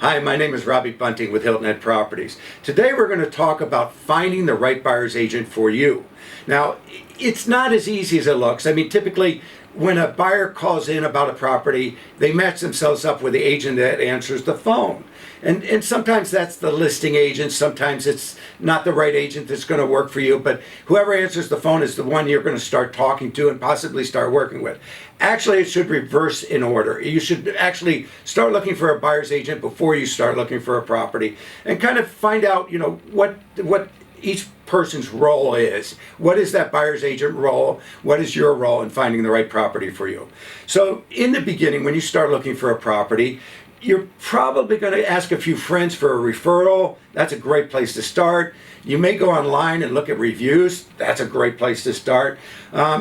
Hi, my name is Robbie Bunting with Hilton Head Properties. Today we're going to talk about finding the right buyer's agent for you. Now, it's not as easy as it looks. I mean, typically when a buyer calls in about a property, they match themselves up with the agent that answers the phone. And sometimes that's the listing agent, sometimes it's not the right agent that's going to work for you, but whoever answers the phone is the one you're going to start talking to and possibly start working with. Actually, it should reverse in order. You should actually start looking for a buyer's agent before you start looking for a property and kind of find out, what each person's role is. What is that buyer's agent role? What is your role in finding the right property for you? So in the beginning, when you start looking for a property, you're probably going to ask a few friends for a referral. That's a great place to start. You may go online and look at reviews. That's a great place to start.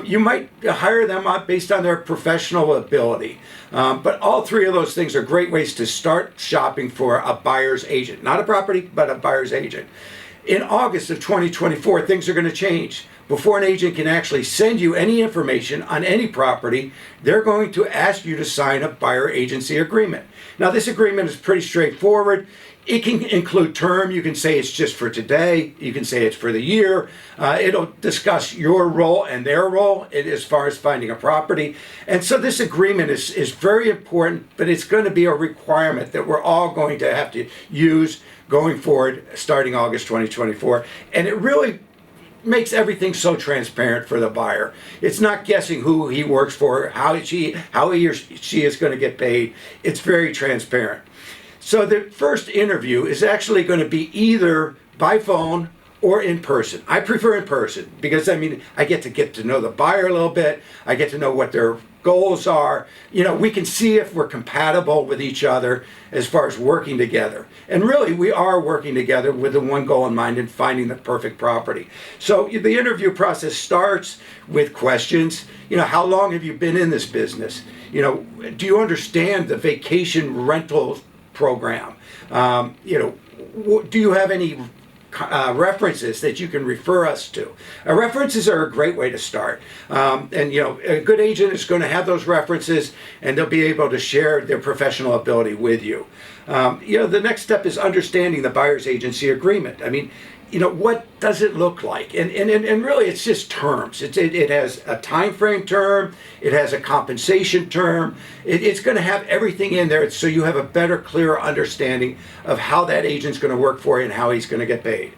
You might hire them up based on their professional ability. But all three of those things are great ways to start shopping for a buyer's agent. Not a property, but a buyer's agent. In August of 2024, things are going to change. Before an agent can actually send you any information on any property, they're going to ask you to sign a buyer agency agreement. Now, this agreement is pretty straightforward. It can include term. You can say it's just for today. You can say it's for the year. It'll discuss your role and their role as far as finding a property. And so this agreement is very important, but it's going to be a requirement that we're all going to have to use going forward starting August 2024. And it really makes everything so transparent for the buyer. It's not guessing who he works for, how he or she is going to get paid. It's very transparent. So the first interview is actually going to be either by phone or in person. I prefer in person because, I get to know the buyer a little bit. I get to know what their goals are. We can see if we're compatible with each other as far as working together. And really, we are working together with the one goal in mind in finding the perfect property. So the interview process starts with questions. How long have you been in this business? Do you understand the vacation rental program? Do you have any references that you can refer us to? References are a great way to start. A good agent is going to have those references and they'll be able to share their professional ability with you. The next step is understanding the buyer's agency agreement. What does it look like? And really it's just terms. It has a time frame term, it has a compensation term, it's going to have everything in there so you have a better, clearer understanding of how that agent's going to work for you and how he's going to get paid.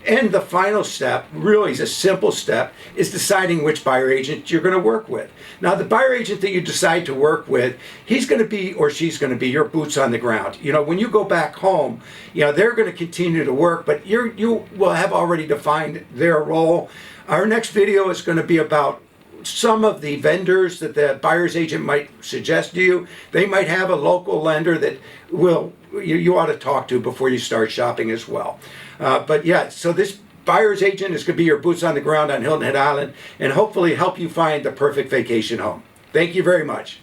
And the final step, really is a simple step, is deciding which buyer agent you're going to work with. Now, the buyer agent that you decide to work with, he's going to be or she's going to be your boots on the ground. When you go back home, they're going to continue to work, but you will have already defined their role. Our next video is going to be about some of the vendors that the buyer's agent might suggest to you. They might have a local lender that you ought to talk to before you start shopping as well. So this buyer's agent is going to be your boots on the ground on Hilton Head Island and hopefully help you find the perfect vacation home. Thank you very much.